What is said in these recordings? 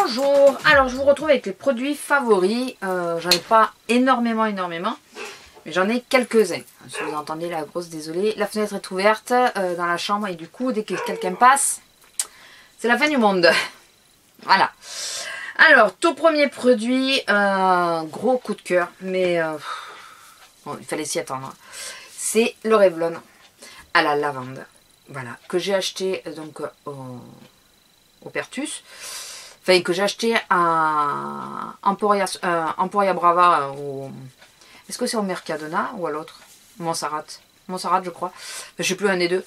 Bonjour, alors je vous retrouve avec les produits favoris. J'en ai pas énormément, mais j'en ai quelques-uns. Si vous entendez la grosse, désolée. La fenêtre est ouverte dans la chambre et du coup, dès que quelqu'un passe, c'est la fin du monde. Voilà. Alors, tout premier produit, gros coup de cœur, mais bon, il fallait s'y attendre. C'est le Revlon à la lavande. Voilà, que j'ai acheté donc au Pertus. Enfin, que j'ai acheté à Emporia Brava. Est-ce que c'est au Mercadona ou à l'autre? Montserrat, je crois. Enfin, je sais plus, un des deux.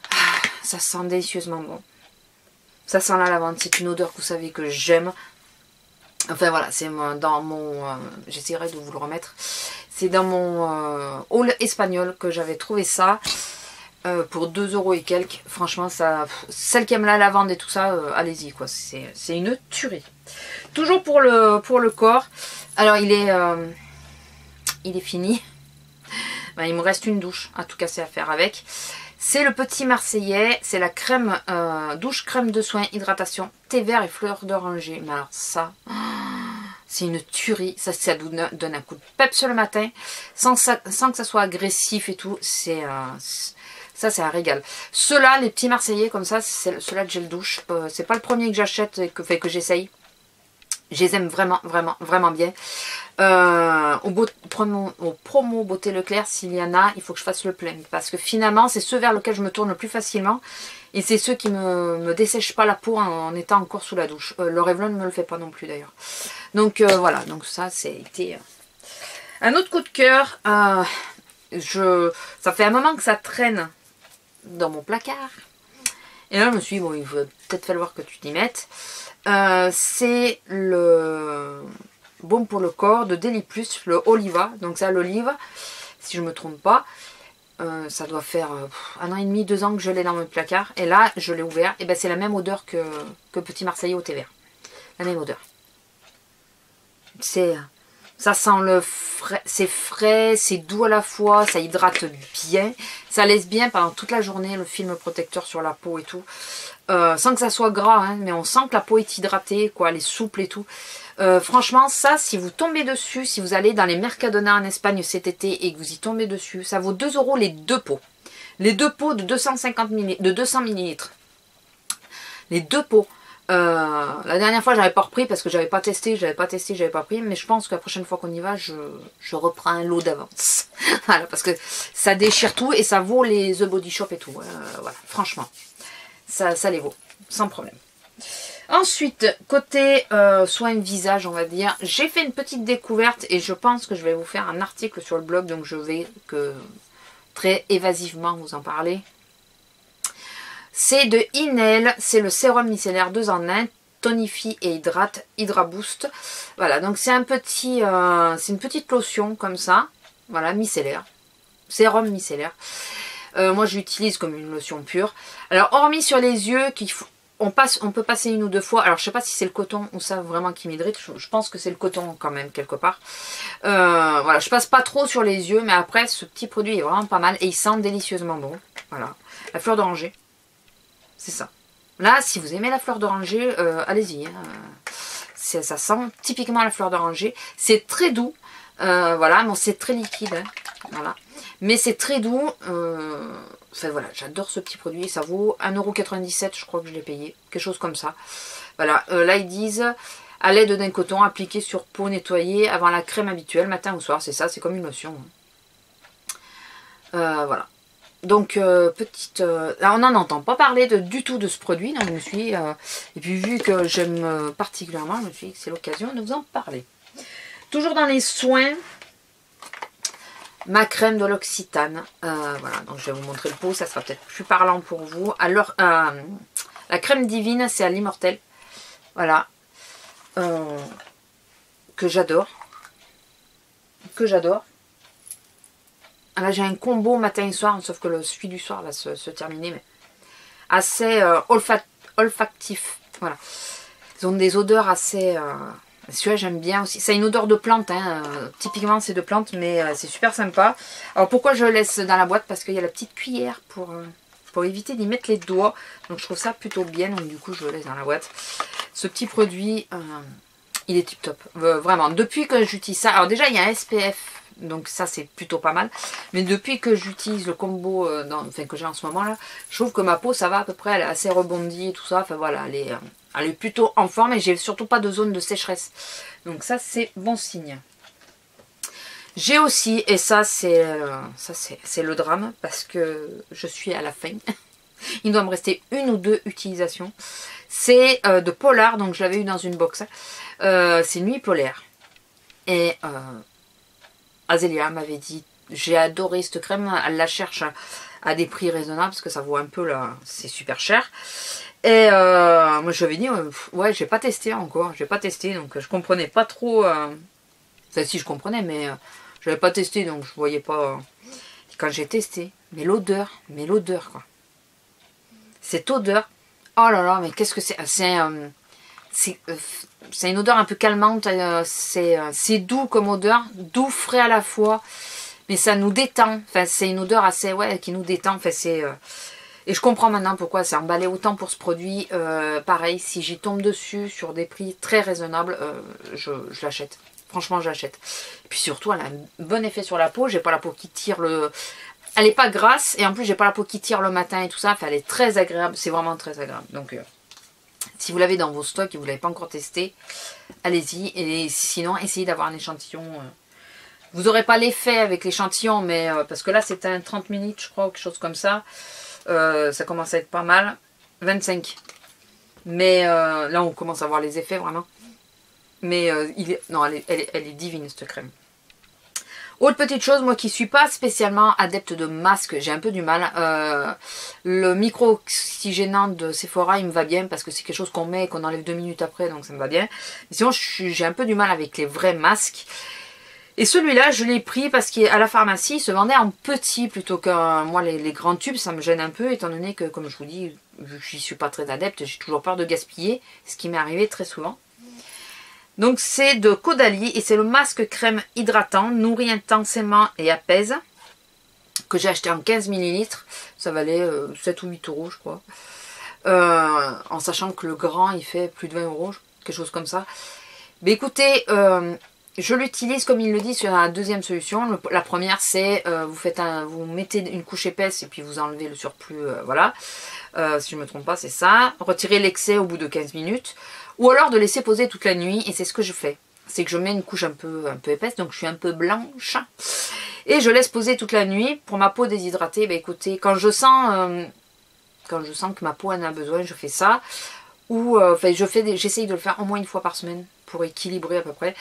Ah, ça sent délicieusement bon. Ça sent la lavande. C'est une odeur que vous savez que j'aime. Enfin voilà, c'est dans mon... j'essaierai de vous le remettre. C'est dans mon haul espagnol que j'avais trouvé ça. Pour 2 € et quelques. Franchement, ça, celle qui aime la lavande et tout ça, allez-y quoi. C'est une tuerie. Toujours pour le corps. Alors il est fini. Ben, il me reste une douche à tout casser à faire avec. C'est le petit Marseillais. C'est la crème douche crème de soin hydratation thé vert et fleurs d'oranger. Mais alors ça, c'est une tuerie. Ça donne un coup de peps le matin sans que ça soit agressif et tout. Ça, c'est un régal. Ceux-là, les petits Marseillais comme ça, c'est ceux-là de gel douche. C'est pas le premier que j'achète et que j'essaye. Je les aime vraiment bien. Au promo Beauté Leclerc, s'il y en a, il faut que je fasse le plein. Parce que finalement, c'est ceux vers lesquels je me tourne le plus facilement. Et c'est ceux qui me dessèchent pas la peau en étant encore sous la douche. Le Revlon ne me le fait pas non plus d'ailleurs. Donc voilà, donc ça, c'était un autre coup de cœur. Ça fait un moment que ça traîne dans mon placard. Et là, je me suis dit, bon, il va peut-être falloir que tu t'y mettes. C'est le baume pour le corps de Deli Plus, le Oliva. Donc ça, l'olive, si je me trompe pas, ça doit faire 1 an et demi, 2 ans que je l'ai dans mon placard. Et là, je l'ai ouvert. Et ben c'est la même odeur que Petit Marseillais au thé vert. La même odeur. Ça sent le frais, c'est frais, c'est doux à la fois, ça hydrate bien, ça laisse bien pendant toute la journée le film protecteur sur la peau et tout, sans que ça soit gras, hein, mais on sent que la peau est hydratée, quoi, elle est souple et tout. Franchement, ça, si vous tombez dessus, si vous allez dans les Mercadona en Espagne cet été et que vous y tombez dessus, ça vaut 2 € les 2 pots. Les 2 pots de 200 ml. Les 2 pots. La dernière fois j'avais pas repris parce que j'avais pas testé, j'avais pas pris, mais je pense que la prochaine fois qu'on y va, je reprends un lot d'avance. Voilà, parce que ça déchire tout et ça vaut les The Body Shop et tout. Voilà, franchement, ça les vaut, sans problème. Ensuite, côté soins de visage, on va dire, j'ai fait une petite découverte et je pense que je vais vous faire un article sur le blog, donc je vais très évasivement vous en parler. C'est de Inel, c'est le sérum micellaire 2 en 1, tonifie et hydrate, Hydra Boost. Voilà, donc c'est c'est une petite lotion comme ça, voilà, micellaire, sérum micellaire. Moi je l'utilise comme une lotion pure. Alors hormis sur les yeux, on peut passer 1 ou 2 fois. Alors je sais pas si c'est le coton ou ça vraiment qui m'hydrate. Je pense que c'est le coton quand même quelque part. Voilà, je passe pas trop sur les yeux, mais après ce petit produit est vraiment pas mal et il sent délicieusement bon. Voilà, la fleur d'oranger. C'est ça. Là, si vous aimez la fleur d'oranger, allez-y. Hein. Ça sent typiquement la fleur d'oranger. C'est très doux. Voilà, bon, c'est très liquide. Hein. Voilà. Mais c'est très doux. Enfin voilà, j'adore ce petit produit. Ça vaut 1,97 €, je crois que je l'ai payé. Quelque chose comme ça. Voilà. Là, ils disent à l'aide d'un coton appliqué sur peau nettoyée avant la crème habituelle, matin ou soir. C'est ça, c'est comme une lotion. Voilà. Donc, là, on n'en entend pas parler du tout de ce produit. Donc, je me suis et puis, vu que j'aime particulièrement, je me suis dit que c'est l'occasion de vous en parler. Toujours dans les soins, ma crème de l'Occitane. Voilà, donc je vais vous montrer le pot. Ça sera peut-être plus parlant pour vous. Alors, la crème divine, c'est à l'immortel. Voilà. Que j'adore. Là j'ai un combo matin et soir, sauf que celui du soir va se terminer, mais assez olfactif. Voilà. Ils ont des odeurs assez... celui-là j'aime bien aussi. Ça a une odeur de plante, hein. Typiquement c'est de plante, mais c'est super sympa. Alors pourquoi je le laisse dans la boîte? Parce qu'il y a la petite cuillère pour pour éviter d'y mettre les doigts. Donc je trouve ça plutôt bien, donc du coup je le laisse dans la boîte. Ce petit produit, il est tip top, vraiment. Depuis que j'utilise ça, alors déjà il y a un SPF, donc ça c'est plutôt pas mal. Mais depuis que j'utilise le combo enfin, que j'ai en ce moment là, je trouve que ma peau ça va à peu près, elle est assez rebondie et tout ça. Enfin voilà, elle est plutôt en forme et j'ai surtout pas de zone de sécheresse. Donc ça c'est bon signe. J'ai aussi, et ça c'est le drame parce que je suis à la fin. Il doit me rester une ou deux utilisations. C'est de Polar, donc je l'avais eu dans une box. C'est Nuit Polaire. Et Azélia m'avait dit, j'ai adoré cette crème, elle la cherche à des prix raisonnables parce que ça vaut un peu là, c'est super cher. Et moi je lui avais dit, ouais, j'ai pas testé encore, j'ai pas testé, donc je comprenais pas trop. Enfin si je comprenais, mais je n'avais pas testé, donc je voyais pas. Quand j'ai testé, mais l'odeur quoi. Cette odeur, oh là là, mais qu'est-ce que c'est? C'est une odeur un peu calmante, c'est doux comme odeur, doux, frais à la fois, mais ça nous détend. Enfin, c'est une odeur assez, ouais, qui nous détend. Enfin, et je comprends maintenant pourquoi c'est emballé autant pour ce produit. Pareil, si j'y tombe dessus sur des prix très raisonnables, je l'achète. Franchement, j'achète. Et puis surtout, elle a un bon effet sur la peau. J'ai pas la peau qui tire le... Elle est pas grasse et en plus, j'ai pas la peau qui tire le matin et tout ça. Enfin, elle est très agréable. C'est vraiment très agréable. Donc, si vous l'avez dans vos stocks et vous l'avez pas encore testé, allez-y. Et sinon, essayez d'avoir un échantillon. Vous n'aurez pas l'effet avec l'échantillon, mais parce que là, c'est un 30 minutes, je crois, ou quelque chose comme ça. Ça commence à être pas mal. 25. Mais là, on commence à voir les effets vraiment. Mais non, elle est divine cette crème. Autre petite chose, moi qui suis pas spécialement adepte de masque, j'ai un peu du mal. Le micro-oxygénant de Sephora, il me va bien parce que c'est quelque chose qu'on met et qu'on enlève 2 minutes après, donc ça me va bien. Mais sinon, j'ai un peu du mal avec les vrais masques. Et celui-là, je l'ai pris parce qu'à la pharmacie, il se vendait en petit plutôt que moi les grands tubes, ça me gêne un peu étant donné que, comme je vous dis, vu que je suis pas très adepte, j'ai toujours peur de gaspiller, ce qui m'est arrivé très souvent. Donc c'est de Caudalie et c'est le masque crème hydratant, nourrit intensément et apaise, que j'ai acheté en 15 ml. Ça valait 7 ou 8 euros je crois. En sachant que le grand il fait plus de 20 euros, quelque chose comme ça. Mais écoutez, je l'utilise comme il le dit sur la deuxième solution. La première c'est vous mettez une couche épaisse et puis vous enlevez le surplus, voilà. Si je ne me trompe pas c'est ça. Retirez l'excès au bout de 15 minutes. Ou alors de laisser poser toute la nuit, et c'est ce que je fais. C'est que je mets une couche un peu épaisse, donc je suis un peu blanche. Et je laisse poser toute la nuit. Pour ma peau déshydratée, bah écoutez, quand je sens que ma peau en a besoin, je fais ça. Ou enfin, j'essaye de le faire au moins une fois par semaine pour équilibrer à peu près.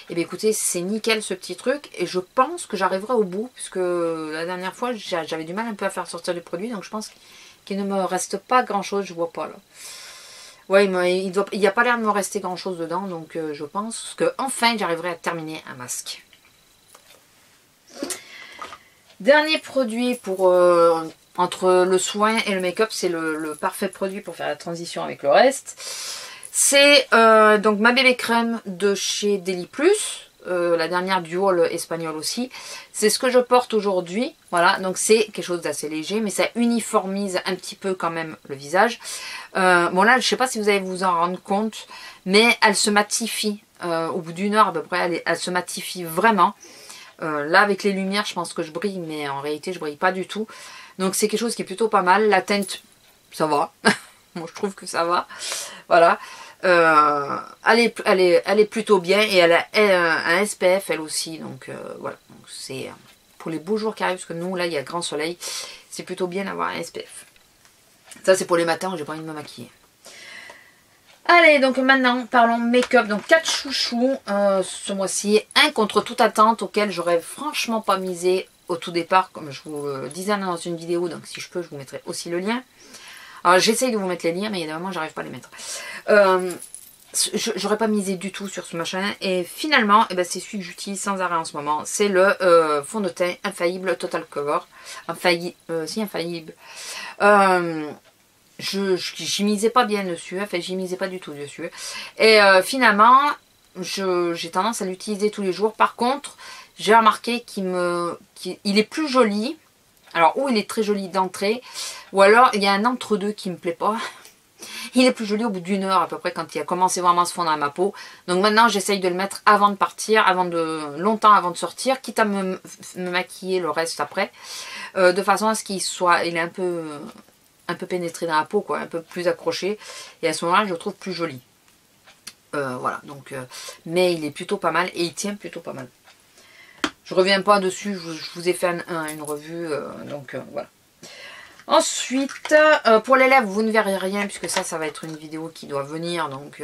Et bien écoutez, c'est nickel ce petit truc. Et je pense que j'arriverai au bout, puisque la dernière fois, j'avais du mal un peu à faire sortir du produit. Donc je pense qu'il ne me reste pas grand chose, je vois pas là. Ouais, il n'y a pas l'air de me rester grand chose dedans, donc je pense que enfin j'arriverai à terminer un masque. Dernier produit pour entre le soin et le make-up, c'est le parfait produit pour faire la transition avec le reste. C'est donc ma bébé crème de chez Deli Plus. La dernière du haul espagnol aussi. C'est ce que je porte aujourd'hui. Voilà, donc c'est quelque chose d'assez léger, mais ça uniformise un petit peu quand même le visage. Bon là, je sais pas si vous allez vous en rendre compte, mais elle se matifie. Au bout d'une heure à peu près, elle se matifie vraiment. Là, avec les lumières, je pense que je brille, mais en réalité, je brille pas du tout. Donc c'est quelque chose qui est plutôt pas mal. La teinte, ça va. Moi, je trouve que ça va. Voilà. Elle est plutôt bien et elle a un SPF elle aussi, donc voilà, c'est pour les beaux jours qui arrivent, parce que nous là il y a grand soleil, c'est plutôt bien d'avoir un SPF. Ça c'est pour les matins où j'ai pas envie de me maquiller. Allez, donc maintenant parlons make-up. Donc 4 chouchous ce mois-ci, un contre toute attente auquel j'aurais franchement pas misé au tout départ, comme je vous le disais dans une vidéo, donc si je peux je vous mettrai aussi le lien. Alors j'essaye de vous mettre les liens, mais il y a des moments j'arrive pas à les mettre. J'aurais pas misé du tout sur ce machin. Et finalement, eh ben, c'est celui que j'utilise sans arrêt en ce moment. C'est le fond de teint Infaillible Total Cover. Infaillible. J'y misais pas bien dessus. Enfin, j'y misais pas du tout dessus. Et finalement, j'ai tendance à l'utiliser tous les jours. Par contre, j'ai remarqué qu'il est plus joli. Alors, ou il est très joli d'entrée, ou alors il y a un entre-deux qui me plaît pas. Il est plus joli au bout d'une heure à peu près quand il a commencé vraiment à se fondre à ma peau. Donc maintenant j'essaye de le mettre avant de partir, longtemps avant de sortir, quitte à me maquiller le reste après. De façon à ce qu'il soit, il est un peu pénétré dans la peau, quoi, un peu plus accroché. Et à ce moment-là je le trouve plus joli. Voilà, donc, mais il est plutôt pas mal et il tient plutôt pas mal. Je reviens pas dessus, je vous ai fait une revue, donc voilà. Ensuite, pour les lèvres, vous ne verrez rien puisque ça va être une vidéo qui doit venir. Donc,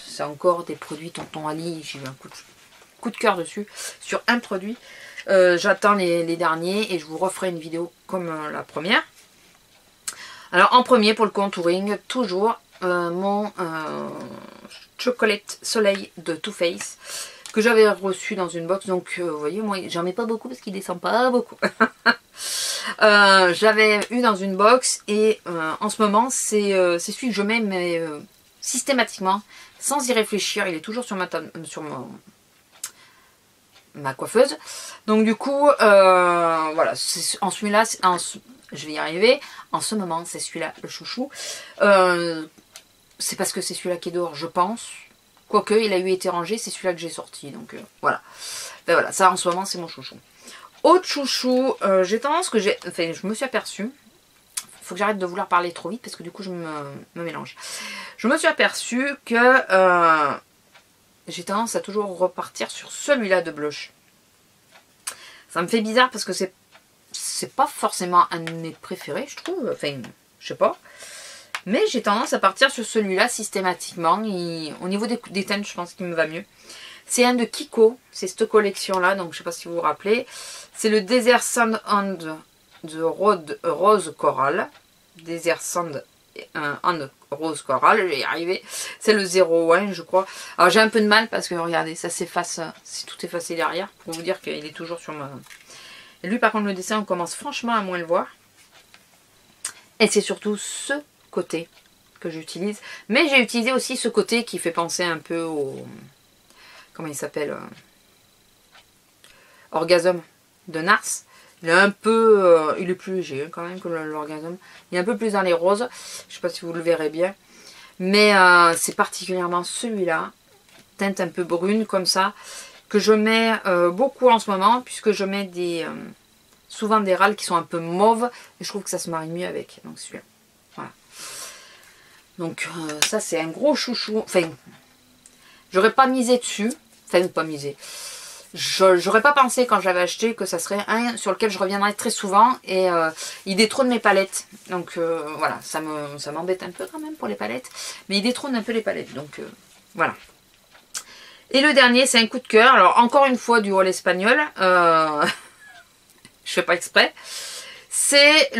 c'est encore des produits Tonton Ali. J'ai eu un coup de cœur dessus sur un produit. J'attends les derniers et je vous referai une vidéo comme la première. Alors, en premier, pour le contouring, toujours mon Chocolate Soleil de Too Faced que j'avais reçu dans une box. Donc, vous voyez, moi, j'en mets pas beaucoup parce qu'il descend pas beaucoup. J'avais eu dans une box et en ce moment c'est celui que je mets mais systématiquement sans y réfléchir. Il est toujours sur ma coiffeuse, donc du coup voilà, en celui-là je vais y arriver. En ce moment c'est celui-là le chouchou, c'est parce que c'est celui-là qui est dehors je pense, quoique il a été rangé, c'est celui-là que j'ai sorti, donc voilà. Ben voilà, ça en ce moment c'est mon chouchou. Autre chouchou, j'ai tendance que je me suis aperçue, il faut que j'arrête de vouloir parler trop vite parce que du coup je me mélange. Je me suis aperçue que j'ai tendance à toujours repartir sur celui-là de blush. Ça me fait bizarre parce que c'est pas forcément un de mes préférés, je trouve, enfin, je sais pas. Mais j'ai tendance à partir sur celui-là systématiquement. Au niveau des teintes, je pense qu'il me va mieux. C'est un de Kiko, c'est cette collection-là, donc je sais pas si vous vous rappelez. C'est le Desert Sand and de Rose Coral. Desert Sand and Rose Coral, je vais y arriver. C'est le 01, je crois. Alors j'ai un peu de mal parce que regardez, ça s'efface, c'est tout effacé derrière. Pour vous dire qu'il est toujours sur ma... Et lui par contre le dessin, on commence franchement à moins le voir. Et c'est surtout ce côté que j'utilise. Mais j'ai utilisé aussi ce côté qui fait penser un peu au... Comment il s'appelle, Orgasme de Nars. Il est un peu... il est plus léger quand même que l'Orgasme. Il est un peu plus dans les roses. Je ne sais pas si vous le verrez bien. Mais c'est particulièrement celui-là. Teinte un peu brune comme ça. Que je mets beaucoup en ce moment. Puisque je mets souvent des râles qui sont un peu mauves. Et je trouve que ça se marie mieux avec. Donc celui-là. Voilà. Donc ça c'est un gros chouchou. Enfin... J'aurais pas misé dessus, enfin pas misé. J'aurais pas pensé quand j'avais acheté que ça serait un sur lequel je reviendrais très souvent et il détrône mes palettes. Donc voilà, ça m'embête un peu quand même pour les palettes, mais il détrône un peu les palettes. Donc voilà. Et le dernier, c'est un coup de cœur. Alors encore une fois du haut espagnol. Je fais pas exprès. C'est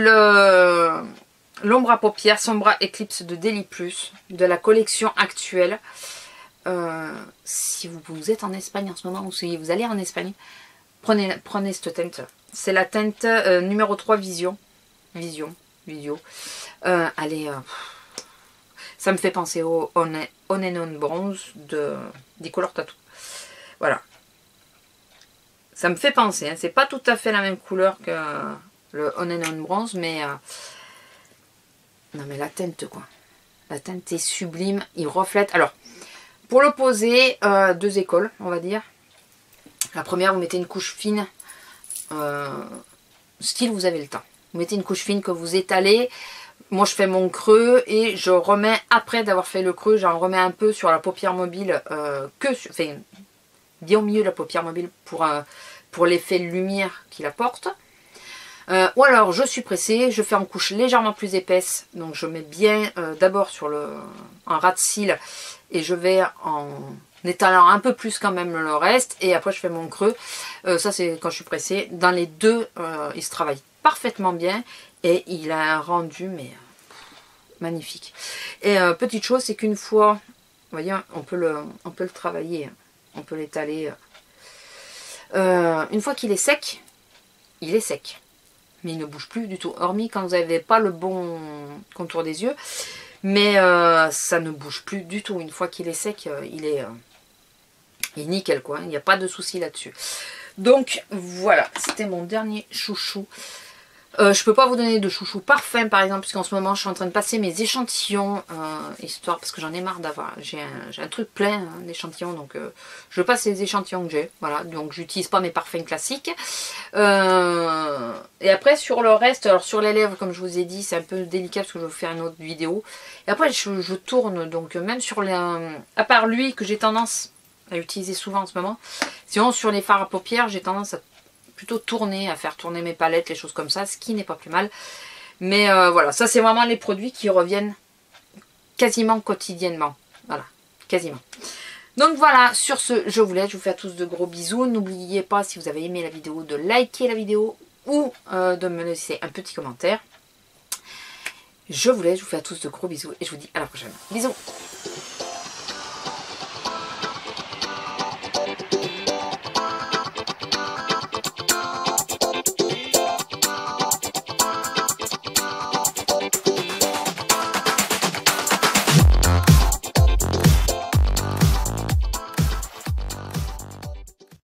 l'ombre à paupières Sombra Eclipse de Deli Plus de la collection actuelle. Si vous êtes en Espagne en ce moment ou si vous allez en Espagne, prenez cette teinte. C'est la teinte numéro 3 Vision. Allez, ça me fait penser au On and Bronze des Color Tattoo. Voilà. Ça me fait penser, hein. C'est pas tout à fait la même couleur que le On and Bronze, mais non mais la teinte quoi. La teinte est sublime, il reflète. Alors, pour le poser, deux écoles, on va dire. La première, vous mettez une couche fine, style vous avez le temps. Vous mettez une couche fine que vous étalez. Moi, je fais mon creux et je remets, après d'avoir fait le creux, j'en remets un peu sur la paupière mobile, enfin, bien au milieu de la paupière mobile pour l'effet lumière qu'il apporte. Ou alors, je suis pressée, je fais en couche légèrement plus épaisse. Donc, je mets bien d'abord sur un ras de cils et je vais en étalant un peu plus quand même le reste. Et après, je fais mon creux. Ça, c'est quand je suis pressée. Dans les deux, il se travaille parfaitement bien et il a un rendu, mais magnifique. Et petite chose, c'est qu'une fois, vous voyez, on peut le travailler, on peut l'étaler. Une fois qu'il est sec, il est sec. Mais il ne bouge plus du tout, hormis quand vous n'avez pas le bon contour des yeux. Mais ça ne bouge plus du tout. Une fois qu'il est sec, il est nickel quoi. Il n'y a pas de souci là-dessus. Donc voilà, c'était mon dernier chouchou Je peux pas vous donner de chouchou parfum par exemple, puisqu'en ce moment je suis en train de passer mes échantillons, histoire, parce que j'en ai marre d'avoir, j'ai un truc plein hein, d'échantillons, donc je passe les échantillons que j'ai, voilà, donc j'utilise pas mes parfums classiques. Et après sur le reste, alors sur les lèvres comme je vous ai dit, c'est un peu délicat parce que je vais vous faire une autre vidéo. Et après je tourne, donc même sur les, à part lui que j'ai tendance à utiliser souvent en ce moment, sinon sur les fards à paupières j'ai tendance à plutôt tourner, à faire tourner mes palettes, les choses comme ça, ce qui n'est pas plus mal. Mais voilà, ça c'est vraiment les produits qui reviennent quasiment quotidiennement. Voilà, quasiment. Donc voilà, sur ce, je vous laisse, je vous fais à tous de gros bisous. N'oubliez pas, si vous avez aimé la vidéo, de liker la vidéo ou de me laisser un petit commentaire. Je vous laisse, je vous fais à tous de gros bisous et je vous dis à la prochaine. Bisous!